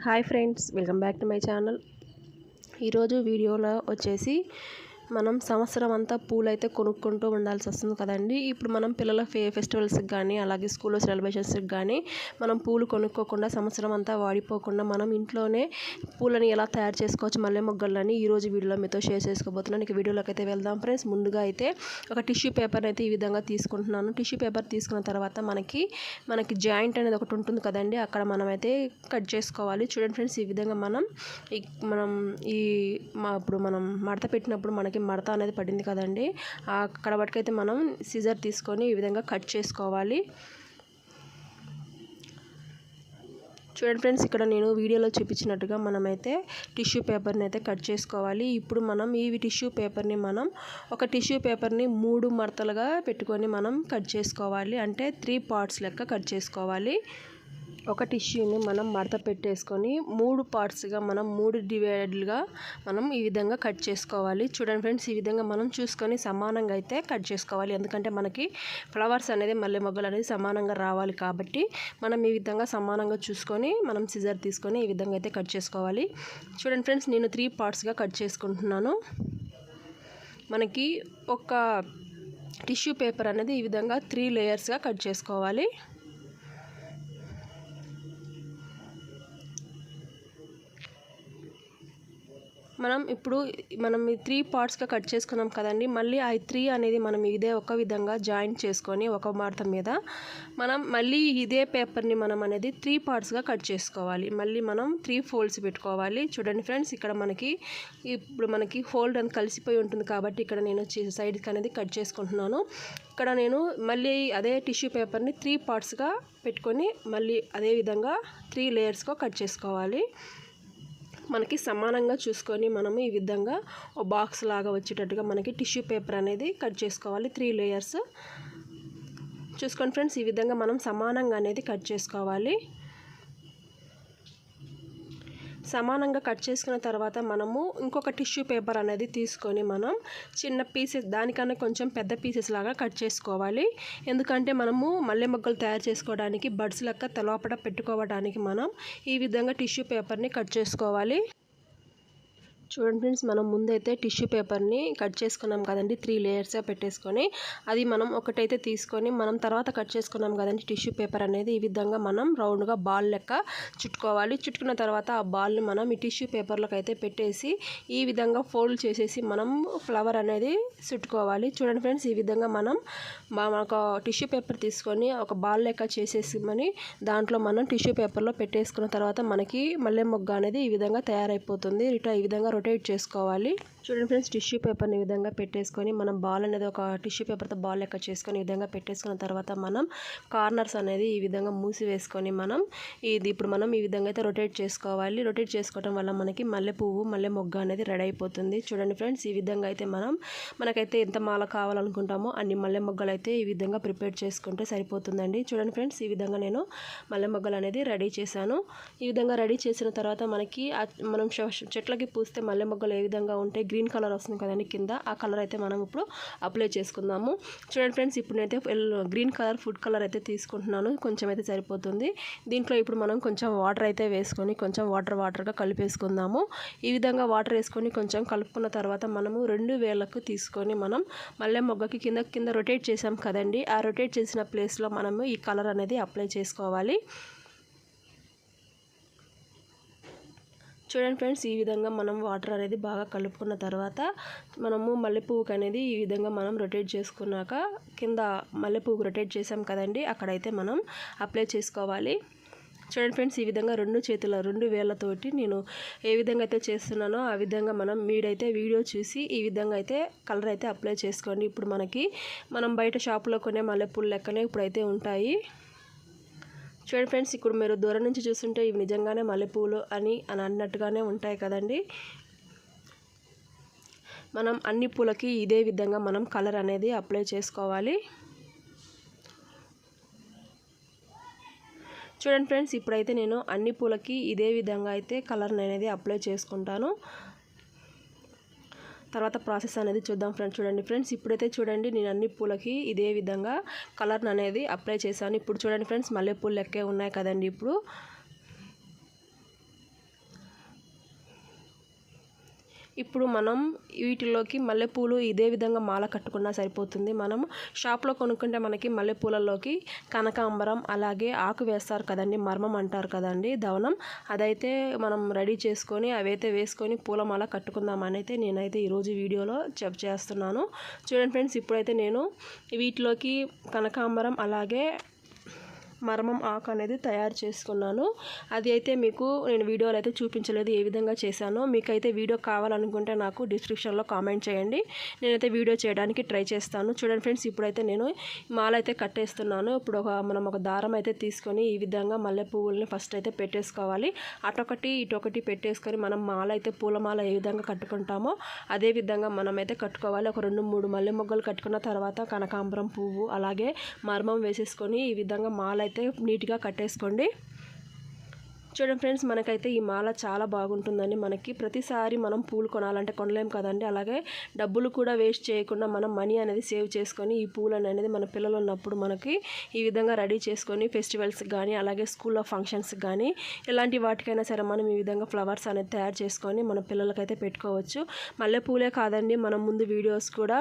Hi friends, welcome back to my channel. ఈరోజు వీడియోలో వచ్చేసి మనం సంవత్సరం అంతా పూలు అయితే కొనుక్కుంటూ ఉండాల్సి వస్తుంది కదండి. ఇప్పుడు మనం పిల్లల ఫెస్టివల్స్కి కానీ అలాగే స్కూల్లో సెలబ్రేషన్స్కి కానీ మనం పూలు కొనుక్కోకుండా సంవత్సరం అంతా వాడిపోకుండా మనం ఇంట్లోనే పూలని ఎలా తయారు చేసుకోవచ్చు మల్లె మొగ్గలని ఈరోజు వీడియోలో మీతో షేర్ చేసుకోబోతున్నాను. ఇక వీడియోలోకి అయితే వెళ్దాం ఫ్రెండ్స్. ముందుగా అయితే ఒక టిష్యూ పేపర్ని అయితే ఈ విధంగా తీసుకుంటున్నాను. టిష్యూ పేపర్ తీసుకున్న తర్వాత మనకి జాయింట్ అనేది ఒకటి ఉంటుంది కదండి, అక్కడ మనమైతే కట్ చేసుకోవాలి. చూడండి ఫ్రెండ్స్, ఈ విధంగా మనం ఇప్పుడు మనం మడత పెట్టినప్పుడు మనకి మడత అనేది పడింది కదండి, అక్కడ వరకైతే మనం సిజర్ తీసుకొని ఈ విధంగా కట్ చేసుకోవాలి. చూడండి ఫ్రెండ్స్, ఇక్కడ నేను వీడియోలో చూపించినట్టుగా మనమైతే టిష్యూ పేపర్ని అయితే కట్ చేసుకోవాలి. ఇప్పుడు మనం ఈ టిష్యూ పేపర్ని ఒక టిష్యూ పేపర్ని 3 మడతలుగా పెట్టుకొని మనం కట్ చేసుకోవాలి. అంటే 3 పార్ట్స్ లెక్క కట్ చేసుకోవాలి. ఒక టిష్యూని మనం మడత పెట్టేసుకొని 3 పార్ట్స్గా మనం 3 డివైడ్లుగా మనం ఈ విధంగా కట్ చేసుకోవాలి. చూడండి ఫ్రెండ్స్, ఈ విధంగా మనం చూసుకొని సమానంగా అయితే కట్ చేసుకోవాలి. ఎందుకంటే మనకి ఫ్లవర్స్ అనేది మల్లె మొగ్గలు అనేది సమానంగా రావాలి కాబట్టి మనం ఈ విధంగా సమానంగా చూసుకొని మనం సిజర్ తీసుకొని ఈ విధంగా అయితే కట్ చేసుకోవాలి. చూడండి ఫ్రెండ్స్, నేను 3 పార్ట్స్గా కట్ చేసుకుంటున్నాను. మనకి ఒక టిష్యూ పేపర్ అనేది ఈ విధంగా 3 లేయర్స్గా కట్ చేసుకోవాలి. ఇప్పుడు మనం ఈ 3 పార్ట్స్గా కట్ చేసుకున్నాం కదండి. మళ్ళీ ఆ 3 అనేది మనం ఇదే ఒక విధంగా జాయింట్ చేసుకొని ఒక మడత మీద మనం మళ్ళీ ఇదే పేపర్ని మనం అనేది 3 పార్ట్స్గా కట్ చేసుకోవాలి. మళ్ళీ మనం 3 ఫోల్డ్స్ పెట్టుకోవాలి. చూడండి ఫ్రెండ్స్, ఇక్కడ ఇప్పుడు మనకి ఫోల్డ్ అని కలిసిపోయి ఉంటుంది కాబట్టి ఇక్కడ నేను సైడ్కి అనేది కట్ చేసుకుంటున్నాను. ఇక్కడ నేను మళ్ళీ అదే టిష్యూ పేపర్ని 3 పార్ట్స్గా పెట్టుకొని మళ్ళీ అదే విధంగా 3 లేయర్స్గా కట్ చేసుకోవాలి. మనకి సమానంగా చూసుకొని మనము ఈ విధంగా ఒక బాక్స్ లాగా వచ్చేటట్టుగా మనకి టిష్యూ పేపర్ అనేది కట్ చేసుకోవాలి. 3 లేయర్స్ చూసుకోండి ఫ్రెండ్స్, ఈ విధంగా మనం సమానంగా అనేది కట్ చేసుకోవాలి. సమానంగా కట్ చేసుకున్న తర్వాత మనము ఇంకొక టిష్యూ పేపర్ అనేది తీసుకొని మనం చిన్న పీసెస్, దానికన్నా కొంచెం పెద్ద పీసెస్ లాగా కట్ చేసుకోవాలి. ఎందుకంటే మనము మల్లె మొగ్గలు తయారు చేసుకోవడానికి బడ్స్ లెక్క తలోపట పెట్టుకోవడానికి మనం ఈ విధంగా టిష్యూ పేపర్ని కట్ చేసుకోవాలి. చూడండి ఫ్రెండ్స్, మనం ముందైతే టిష్యూ పేపర్ని కట్ చేసుకున్నాం కదండి, 3 లేయర్స్గా పెట్టేసుకొని అది మనం ఒకటైతే తీసుకొని మనం తర్వాత కట్ చేసుకున్నాం కదండి టిష్యూ పేపర్ అనేది ఈ విధంగా మనం రౌండ్గా బాల్ లెక్క చుట్టుకోవాలి. చుట్టుకున్న తర్వాత ఆ బాల్ని మనం ఈ టిష్యూ పేపర్లోకి అయితే పెట్టేసి ఈ విధంగా ఫోల్డ్ చేసేసి మనం ఫ్లవర్ అనేది చుట్టుకోవాలి. చూడండి ఫ్రెండ్స్, ఈ విధంగా మనం ఒక టిష్యూ పేపర్ తీసుకొని ఒక బాల్ లెక్క చేసేసి దాంట్లో మనం టిష్యూ పేపర్లో పెట్టేసుకున్న తర్వాత మనకి మల్లె మొగ్గ అనేది ఈ విధంగా తయారైపోతుంది. ఈ విధంగా రొటేట్ చేసుకోవాలి. చూడండి ఫ్రెండ్స్, టిష్యూ పేపర్ని ఈ విధంగా పెట్టేసుకొని మనం బాల్ అనేది ఒక టిష్యూ పేపర్తో బాల్ లెక్క చేసుకొని ఈ విధంగా పెట్టేసుకున్న తర్వాత మనం కార్నర్స్ అనేది ఈ విధంగా మూసివేసుకొని ఇప్పుడు మనం ఈ విధంగా అయితే రొటేట్ చేసుకోవాలి. రొటేట్ చేసుకోవడం వల్ల మనకి మల్లె మొగ్గ అనేది రెడీ అయిపోతుంది. చూడండి ఫ్రెండ్స్, ఈ విధంగా అయితే మనకైతే ఎంత మాల కావాలనుకుంటామో అన్ని మల్లె మొగ్గలు అయితే ఈ విధంగా ప్రిపేర్ చేసుకుంటే సరిపోతుందండి. చూడండి ఫ్రెండ్స్, ఈ విధంగా నేను మల్లె మొగ్గలు అనేది రెడీ చేశాను. ఈ విధంగా రెడీ చేసిన తర్వాత మనం చెట్లకి పూస్తే మల్లె మొగ్గలు ఏ విధంగా ఉంటే గ్రీన్ కలర్ వస్తుంది కదండి కింద, ఆ కలర్ అయితే మనం ఇప్పుడు అప్లై చేసుకుందాము. చూడండి ఫ్రెండ్స్, ఇప్పుడు నేనైతే గ్రీన్ కలర్ ఫుడ్ కలర్ అయితే తీసుకుంటున్నాను. కొంచెం అయితే సరిపోతుంది. దీంట్లో ఇప్పుడు మనం కొంచెం వాటర్ అయితే వేసుకొని కొంచెం వాటర్గా కలిపేసుకుందాము. ఈ విధంగా వాటర్ వేసుకొని కొంచెం కలుపుకున్న తర్వాత మనము 2 వేళ్ళకు తీసుకొని మనం మల్లె మొగ్గకి కింద రొటేట్ చేసాం కదండి, ఆ రొటేట్ చేసిన ప్లేస్లో మనము ఈ కలర్ అనేది అప్లై చేసుకోవాలి. చూడండి ఫ్రెండ్స్, ఈ విధంగా మనం వాటర్ అనేది బాగా కలుపుకున్న తర్వాత మనము మల్లెపువ్వుకి అనేది ఈ విధంగా మనం రొటేట్ చేసుకున్నాక కింద మల్లెపువ్వుకి రొటేట్ చేసాం కదండి, అక్కడైతే మనం అప్లై చేసుకోవాలి. చూడండి ఫ్రెండ్స్, ఈ విధంగా 2 వేళ్ళతోటి నేను ఏ విధంగా అయితే చేస్తున్నానో ఆ విధంగా మీరైతే వీడియో చూసి ఈ విధంగా అయితే కలర్ అయితే అప్లై చేసుకోండి. ఇప్పుడు మనం బయట షాపులో కొనే మల్లెపూలు లెక్కనే ఇప్పుడైతే ఉంటాయి. చూడండి ఫ్రెండ్స్, ఇప్పుడు మీరు దూరం నుంచి చూస్తుంటే ఇవి నిజంగానే మల్లెపూలు అని అన్నట్టుగానే ఉంటాయి కదండి. మనం అన్ని పూలకి ఇదే విధంగా మనం కలర్ అనేది అప్లై చేసుకోవాలి. చూడండి ఫ్రెండ్స్, ఇప్పుడైతే నేను అన్ని పూలకి ఇదే విధంగా అయితే కలర్ అనేది అప్లై చేసుకుంటాను. తర్వాత ప్రాసెస్ అనేది చూద్దాం ఫ్రెండ్స్. చూడండి ఫ్రెండ్స్, ఇప్పుడైతే చూడండి నేను అన్ని పూలకి ఇదే విధంగా కలర్ అనేది అప్లై చేశాను. ఇప్పుడు చూడండి ఫ్రెండ్స్, మల్లెపూలు లెక్కే ఉన్నాయి కదండి. ఇప్పుడు ఇప్పుడు మనం వీటిలోకి మల్లెపూలు ఇదే విధంగా మాల కట్టుకున్నా సరిపోతుంది. మనం షాప్లో కొనుక్కుంటే మనకి మల్లెపూలలోకి కనకాంబరం అలాగే ఆకు వేస్తారు కదండి, మర్మం అంటారు కదండి, దవనం. అదైతే మనం రెడీ చేసుకొని అవైతే వేసుకొని పూలమాల కట్టుకుందామని అయితే నేనైతే ఈరోజు వీడియోలో చేస్తున్నాను. చూడండి ఫ్రెండ్స్, ఇప్పుడైతే నేను వీటిలోకి కనకాంబరం అలాగే మర్మం ఆకు అనేది తయారు చేసుకున్నాను. అది అయితే మీకు నేను వీడియోలో అయితే చూపించలేదు ఏ విధంగా చేశానో. మీకైతే వీడియో కావాలనుకుంటే నాకు డిస్క్రిప్షన్లో కామెంట్ చేయండి, నేనైతే వీడియో చేయడానికి ట్రై చేస్తాను. చూడండి ఫ్రెండ్స్, ఇప్పుడైతే నేను మాల అయితే కట్టేస్తున్నాను. ఇప్పుడు మనం ఒక దారం అయితే తీసుకొని ఈ విధంగా మల్లె పువ్వుల్ని ఫస్ట్ అయితే పెట్టేసుకోవాలి. అటొకటి ఇటొకటి పెట్టేసుకొని మనం మాల అయితే పూలమాల ఏ విధంగా కట్టుకుంటామో అదే విధంగా మనమైతే కట్టుకోవాలి. ఒక 2-3 మల్లె మొగ్గలు కట్టుకున్న తర్వాత కనకాంబరం పువ్వు అలాగే మర్మం వేసేసుకొని ఈ విధంగా మాల అయితే నీట్గా కట్టేసుకోండి. చూడండి ఫ్రెండ్స్, మనకైతే ఈ మాల చాలా బాగుంటుందండి. మనకి ప్రతిసారి మనం పూలు కొనాలంటే కొనలేం కదండి. అలాగే డబ్బులు కూడా వేస్ట్ చేయకుండా మనం మనీ అనేది సేవ్ చేసుకొని ఈ పూలు అనేది మన పిల్లలు ఉన్నప్పుడు మనకి ఈ విధంగా రెడీ చేసుకొని ఫెస్టివల్స్కి కానీ అలాగే స్కూల్లో ఫంక్షన్స్కి కానీ ఎలాంటి వాటికైనా సరే మనం ఈ విధంగా ఫ్లవర్స్ అనేది తయారు చేసుకొని మన పిల్లలకైతే పెట్టుకోవచ్చు. మల్లెపూలే కాదండి, మనం ముందు వీడియోస్ కూడా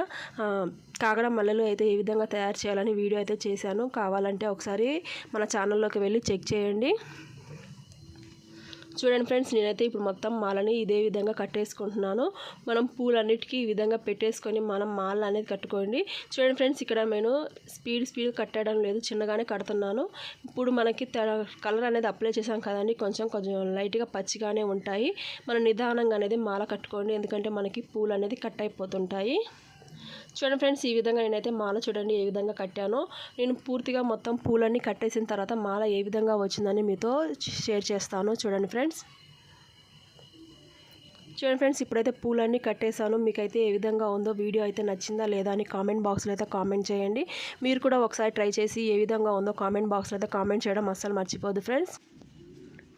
కాగడ మల్లెలు అయితే ఏ విధంగా తయారు చేయాలని వీడియో అయితే చేశాను. కావాలంటే ఒకసారి మన ఛానల్లోకి వెళ్ళి చెక్ చేయండి. చూడండి ఫ్రెండ్స్, నేనైతే ఇప్పుడు మొత్తం మాలని ఇదే విధంగా కట్టేసుకుంటున్నాను. మనం పూలన్నిటికీ ఈ విధంగా పెట్టేసుకొని మనం మాల అనేది కట్టుకోండి. చూడండి ఫ్రెండ్స్, ఇక్కడ నేను స్పీడ్ కట్టడం లేదు, చిన్నగానే కడుతున్నాను. ఇప్పుడు మనకి కలర్ అనేది అప్లై చేసాం కదండి, కొంచెం లైట్గా పచ్చిగానే ఉంటాయి. మనం నిదానంగా అనేది మాల కట్టుకోండి, ఎందుకంటే మనకి పూలు అనేది కట్ అయిపోతుంటాయి. చూడండి ఫ్రెండ్స్, ఈ విధంగా నేనైతే మాల చూడండి ఏ విధంగా కట్టానో. నేను పూర్తిగా మొత్తం పూలన్నీ కట్టేసిన తర్వాత మాల ఏ విధంగా వచ్చిందని మీతో షేర్ చేస్తాను. చూడండి ఫ్రెండ్స్, ఇప్పుడైతే పూలన్నీ కట్టేశాను. మీకైతే ఏ విధంగా ఉందో, వీడియో అయితే నచ్చిందా లేదా అని కామెంట్ బాక్స్లో అయితే కామెంట్ చేయండి. మీరు కూడా ఒకసారి ట్రై చేసి ఏ విధంగా ఉందో కామెంట్ బాక్స్లో అయితే కామెంట్ చేయడం అస్సలు మర్చిపోదు ఫ్రెండ్స్.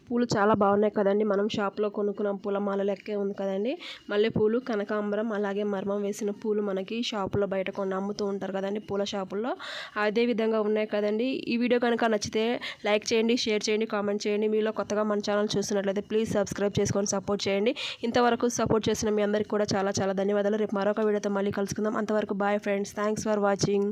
పూలు చాలా బాగున్నాయి కదండి, మనం షాప్లో కొనుక్కున్న పూలమాల లెక్కే ఉంది కదండి. మల్లెపూలు, కనకాంబరం అలాగే మర్మం వేసిన పూలు మనకి షాపులో బయట కొన్ని అమ్ముతూ ఉంటారు కదండి పూల షాపుల్లో, అదే విధంగా ఉన్నాయి కదండి. ఈ వీడియో కనుక నచ్చితే లైక్ చేయండి, షేర్ చేయండి, కామెంట్ చేయండి. మీలో కొత్తగా మన ఛానల్ చూస్తున్నట్లయితే ప్లీజ్ సబ్స్క్రైబ్ చేసుకొని సపోర్ట్ చేయండి. ఇంతవరకు సపోర్ట్ చేసిన మీ అందరికీ కూడా చాలా ధన్యవాదాలు. రేపు మరొక వీడియోతో మళ్ళీ కలుసుకుందాం. అంతవరకు bye friends, thanks for watching.